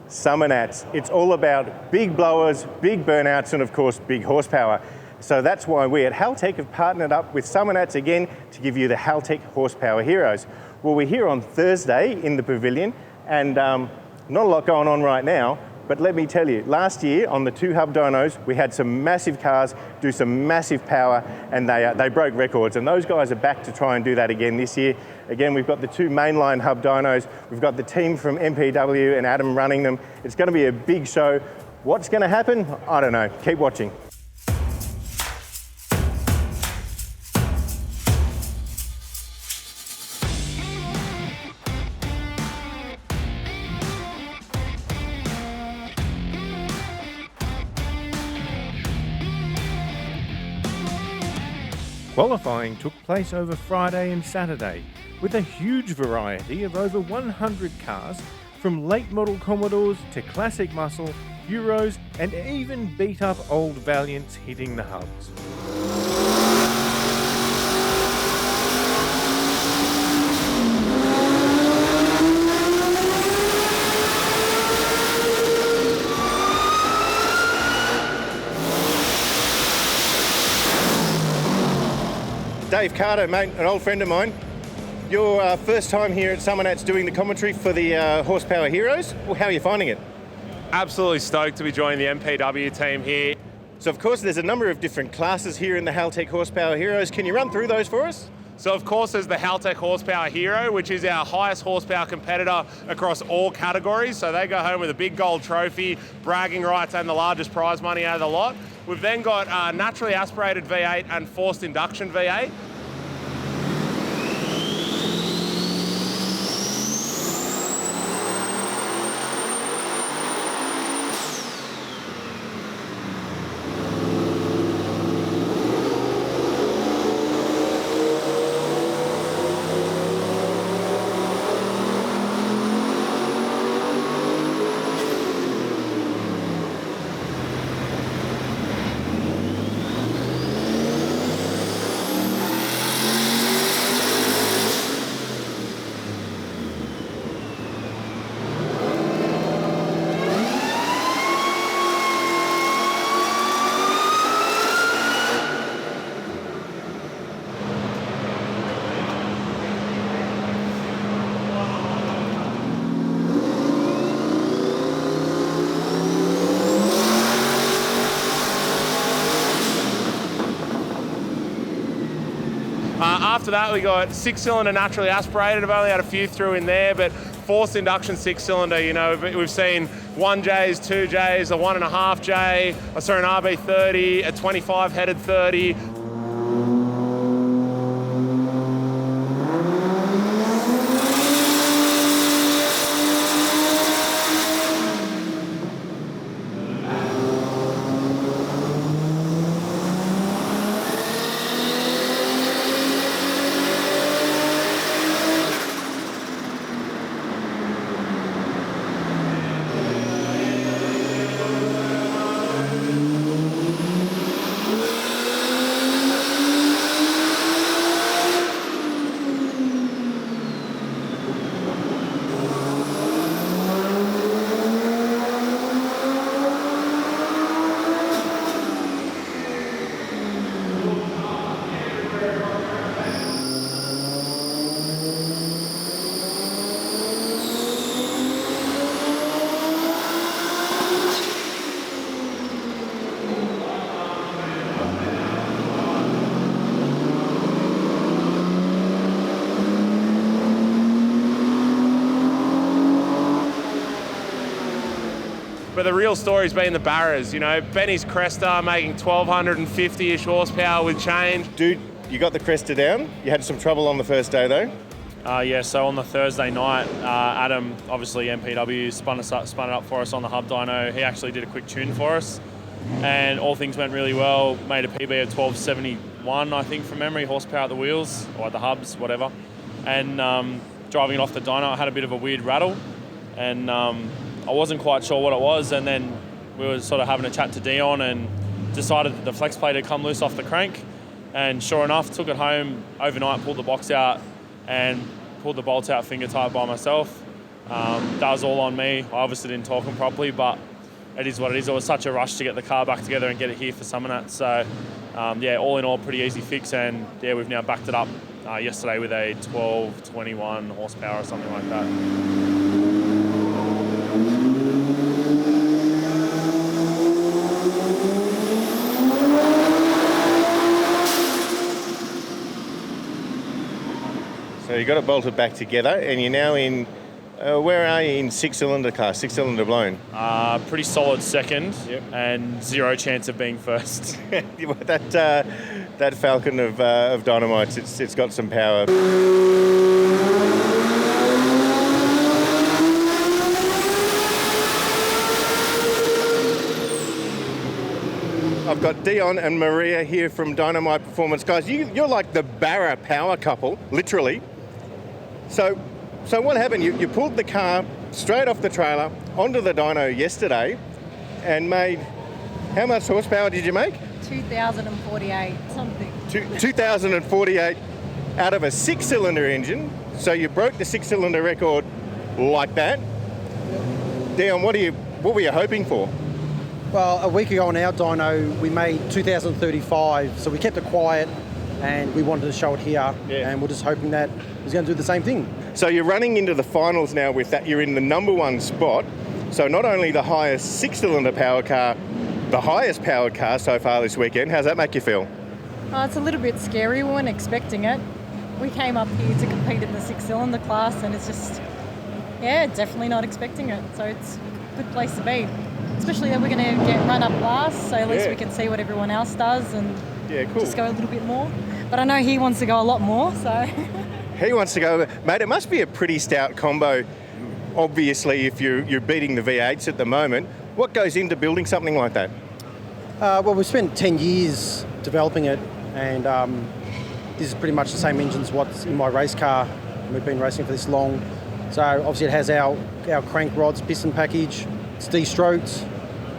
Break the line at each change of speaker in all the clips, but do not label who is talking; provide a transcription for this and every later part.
Summernats. It's all about big blowers, big burnouts, and of course, big horsepower. So that's why we at Haltech have partnered up with Summernats again to give you the Haltech Horsepower Heroes. Well, we're here on Thursday in the pavilion, and not a lot going on right now, but let me tell you, last year on the 2 hub dynos, we had some massive cars do some massive power, and they broke records, and those guys are back to try and do that again this year. Again, we've got the 2 mainline hub dynos, we've got the team from MPW and Adam running them. It's going to be a big show. What's going to happen? I don't know. Keep watching. Qualifying took place over Friday and Saturday, with a huge variety of over 100 cars, from late model Commodores to classic muscle, Euros, and even beat up old Valiants hitting the hubs. Dave Carter, mate, an old friend of mine. Your first time here at Summernats doing the commentary for the Horsepower Heroes. Well, how are you finding it?
Absolutely stoked to be joining the MPW team here.
So of course there's a number of different classes here in the Haltech Horsepower Heroes. Can you run through those for us?
So of course there's the Haltech Horsepower Hero, which is our highest horsepower competitor across all categories. So they go home with a big gold trophy, bragging rights, and the largest prize money out of the lot. We've then got naturally aspirated V8 and forced induction V8. After that, we got 6-cylinder naturally aspirated. I've only had a few through in there, but forced induction 6-cylinder. You know, we've seen 1Js, 2Js, a 1.5J. I saw an RB30, a 25 headed 30. But the real story's been the Barras, you know. Benny's Cresta making 1,250-ish horsepower with change.
Dude, you got the Cresta down. You had some trouble on the first day though.
Yeah, so on the Thursday night, Adam, obviously MPW, spun it up for us on the hub dyno. He actually did a quick tune for us, and all things went really well. Made a PB of 1271, I think, from memory, horsepower at the wheels, or at the hubs, whatever. And driving it off the dyno, I had a bit of a weird rattle, and I wasn't quite sure what it was, and then we were sort of having a chat to Dion and decided that the flex plate had come loose off the crank, and sure enough, took it home overnight, pulled the box out and pulled the bolts out finger tight by myself, That was all on me. I obviously didn't talk him properly, but it is what it is. It was such a rush to get the car back together and get it here for Summernats. So, yeah, all in all, pretty easy fix. And, yeah, we've now backed it up yesterday with a 1221 horsepower or something like that.
So you got it bolted back together, and you're now in, where are you in six-cylinder car, six-cylinder blown?
Pretty solid second, and zero chance of being first.
that Falcon of dyno-mites, it's got some power. I've got Dion and Maria here from Dyno-Mite Performance. Guys, you're like the Barra power couple, literally. So what happened? You pulled the car straight off the trailer onto the dyno yesterday and made, how much horsepower did you make?
2,048 something.
2,048 out of a six-cylinder engine. So you broke the six-cylinder record like that. Dion, what were you hoping for?
Well, a week ago on our dyno, we made 2,035, so we kept it quiet and we wanted to show it here, and we're just hoping that it's going to do the same thing.
So you're running into the finals now with that. You're in the number one spot. So not only the highest six-cylinder power car, the highest powered car so far this weekend. How's that make you feel?
It's a little bit scary. We weren't expecting it. We came up here to compete in the six-cylinder class, and it's just, definitely not expecting it. So it's a good place to be. Especially that we're going to get run up last, so at least we can see what everyone else does and just go a little bit more. But I know he wants to go a lot more, so...
He wants to go. Mate, it must be a pretty stout combo, obviously, if you're beating the V8s at the moment. What goes into building something like that?
Well, we've spent 10 years developing it, and this is pretty much the same engine as what's in my race car. We've been racing for this long. So obviously it has our crank rods, piston package. It's de-stroked,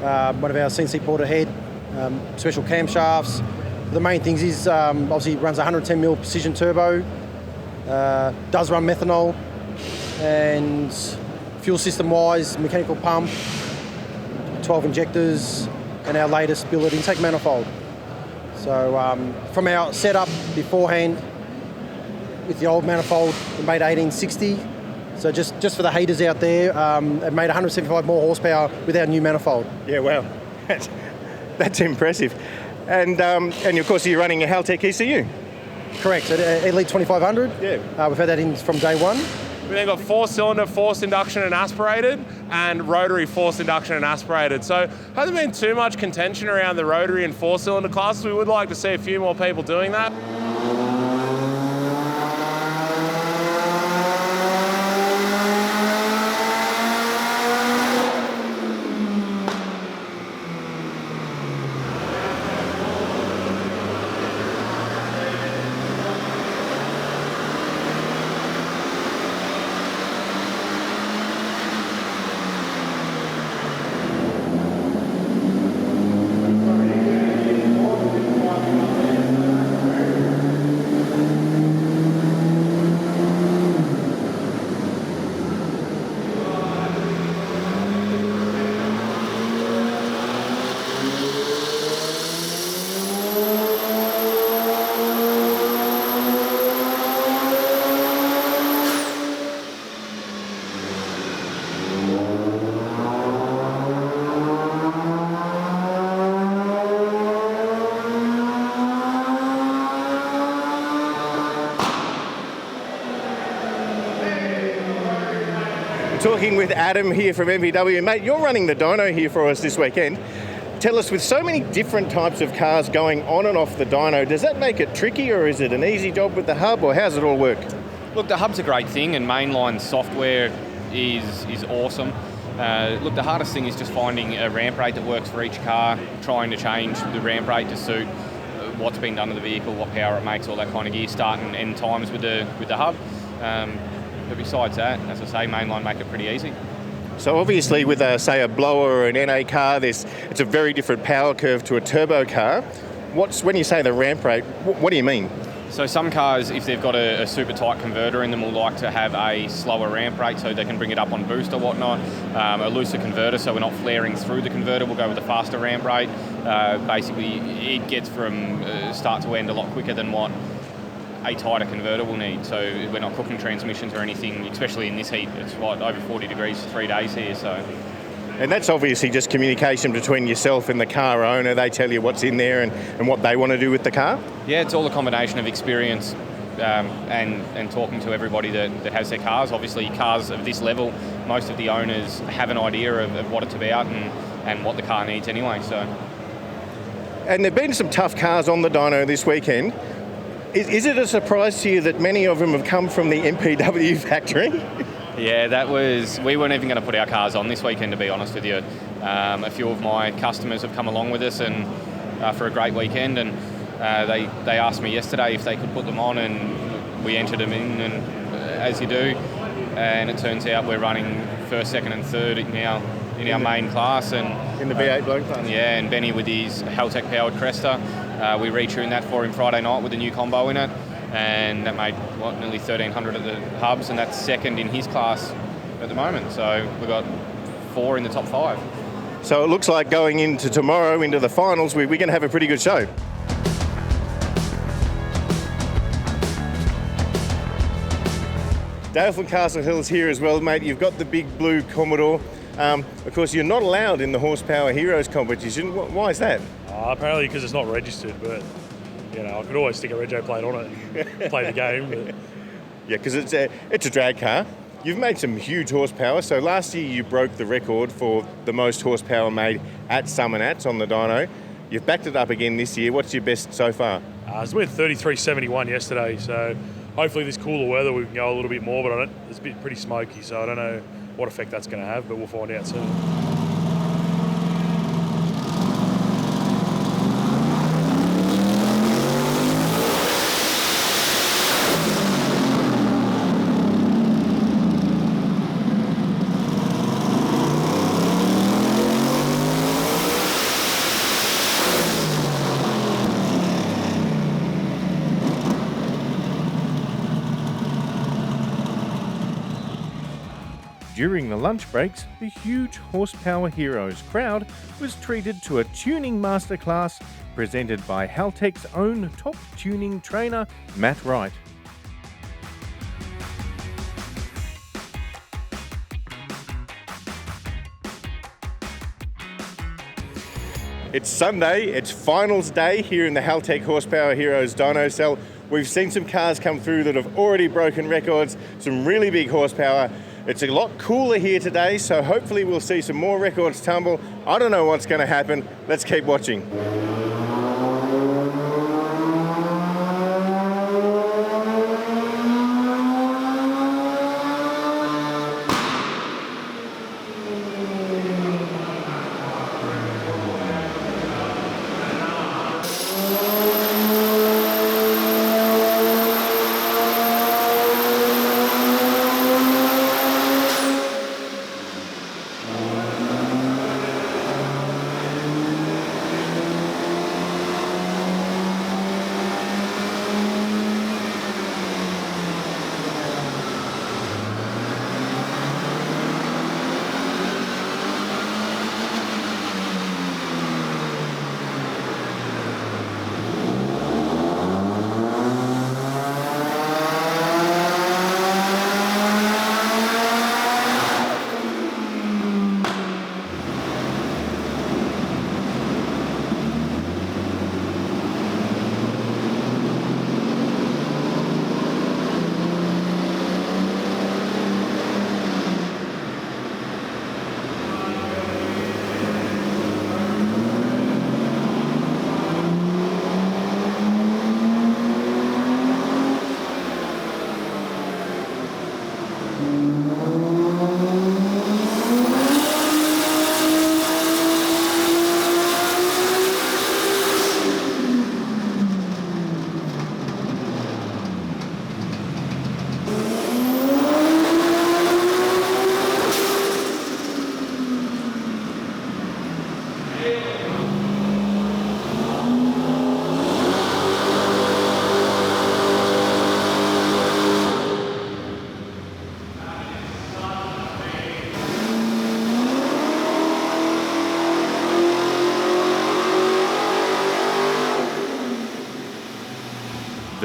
one of our CNC ported head, special camshafts. The main things is obviously it runs 110mm precision turbo, does run methanol, and fuel system wise, mechanical pump, 12 injectors, and our latest billet intake manifold. So from our setup beforehand with the old manifold, we made 1860. So just for the haters out there, it made 175 more horsepower with our new manifold.
Yeah, wow. That's impressive. And of course, you're running a Haltech ECU.
Correct, Elite 2500.
Yeah.
We've had that in from day one.
We then got four-cylinder, forced induction and aspirated, and rotary forced induction and aspirated. So hasn't been too much contention around the rotary and four-cylinder classes. We would like to see a few more people doing that.
Talking with Adam here from MVW. Mate, you're running the dyno here for us this weekend. Tell us, with so many different types of cars going on and off the dyno, does that make it tricky, or is it an easy job with the hub, or how's it all work?
Look, the hub's a great thing, and mainline software is awesome. Look, the hardest thing is just finding a ramp rate that works for each car, trying to change the ramp rate to suit what's been done to the vehicle, what power it makes, all that kind of gear, start and end times with the hub. But besides that, as I say, mainline make it pretty easy.
So obviously with, say, a blower or an NA car, it's a very different power curve to a turbo car. When you say the ramp rate, what do you mean?
So some cars, if they've got a super tight converter in them, will like to have a slower ramp rate so they can bring it up on boost or whatnot. A looser converter, so we're not flaring through the converter, we'll go with a faster ramp rate. Basically, it gets from start to end a lot quicker than what a tighter converter will need. So we're not cooking transmissions or anything, especially in this heat. It's over 40 degrees for 3 days here. So.
And that's obviously just communication between yourself and the car owner. They tell you what's in there and what they want to do with the car?
Yeah, it's all a combination of experience and talking to everybody that has their cars. Obviously, cars of this level, most of the owners have an idea of what it's about and what the car needs anyway. So.
And there have been some tough cars on the dyno this weekend. Is it a surprise to you that many of them have come from the MPW factory?
Yeah, we weren't even going to put our cars on this weekend, to be honest with you. A few of my customers have come along with us and for a great weekend, and they asked me yesterday if they could put them on, and we entered them in, and as you do, and it turns out we're running first, second and third now in our main class. And
in the V8 bloke class?
Yeah, and Benny with his Haltech powered Cresta, we retuned that for him Friday night with a new combo in it. And that made, nearly 1,300 at the hubs, and that's second in his class at the moment. So we've got 4 in the top 5.
So it looks like going into tomorrow, into the finals, we're going to have a pretty good show. Dale from Castle Hill's here as well, mate. You've got the big blue Commodore. Of course, you're not allowed in the Horsepower Heroes competition. Why is that?
Apparently because it's not registered, but you know, I could always stick a rego plate on it and play the game. But.
Yeah, because it's a drag car. You've made some huge horsepower. So last year you broke the record for the most horsepower made at Summernats on the dyno. You've backed it up again this year. What's your best so far?
It's went 33.71 yesterday, so hopefully this cooler weather we can go a little bit more, but it's pretty smoky, so I don't know what effect that's going to have, but we'll find out soon.
During the lunch breaks, the huge Horsepower Heroes crowd was treated to a tuning masterclass presented by Haltech's own top tuning trainer, Matt Wright. It's Sunday, it's finals day here in the Haltech Horsepower Heroes dyno cell. We've seen some cars come through that have already broken records, some really big horsepower. It's a lot cooler here today, so hopefully we'll see some more records tumble. I don't know what's going to happen. Let's keep watching.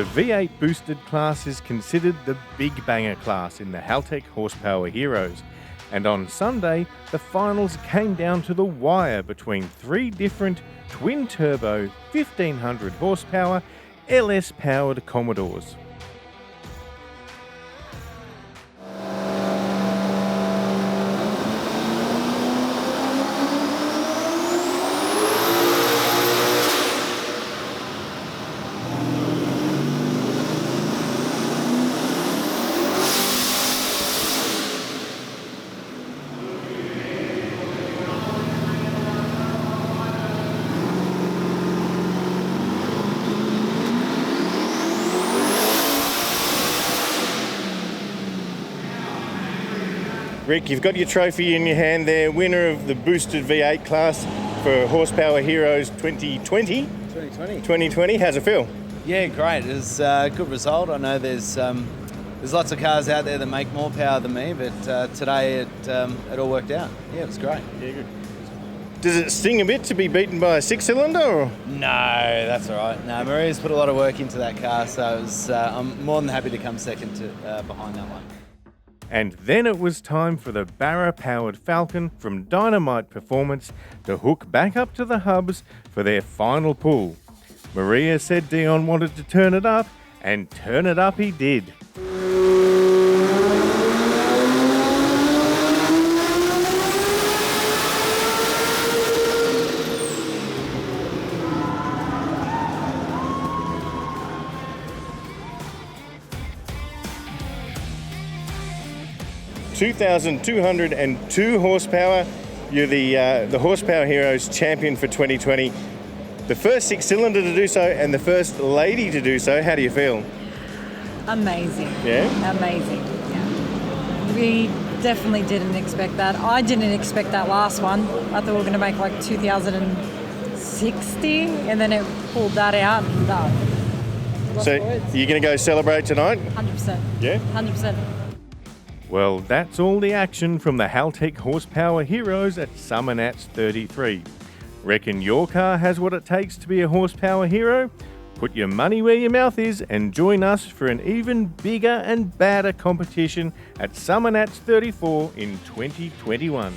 The V8 boosted class is considered the big banger class in the Haltech Horsepower Heroes, and on Sunday the finals came down to the wire between three different twin-turbo 1500 horsepower LS-powered Commodores. Rick, you've got your trophy in your hand there, winner of the boosted V8 class for Horsepower Heroes 2020. 2020, how's it feel?
Yeah, great. It was a good result. I know there's lots of cars out there that make more power than me, but today it all worked out. Yeah, it was great.
Yeah, good. Does it sting a bit to be beaten by a six-cylinder? Or?
No, that's all right. No, Maria's put a lot of work into that car, so it was, I'm more than happy to come second behind that one.
And then it was time for the Barra-powered Falcon from dyno-mite Performance to hook back up to the hubs for their final pull. Maria said Dion wanted to turn it up, and turn it up he did. 2,202 horsepower. You're the Horsepower Heroes champion for 2020. The first six-cylinder to do so and the first lady to do so. How do you feel?
Amazing.
Yeah?
Amazing. Yeah. We definitely didn't expect that. I didn't expect that last one. I thought we were going to make like 2,060 and then it pulled that out and
so you're going to go celebrate tonight?
100%.
Yeah?
100%.
Well, that's all the action from the Haltech Horsepower Heroes at Summernats 33. Reckon your car has what it takes to be a horsepower hero? Put your money where your mouth is and join us for an even bigger and badder competition at Summernats 34 in 2021.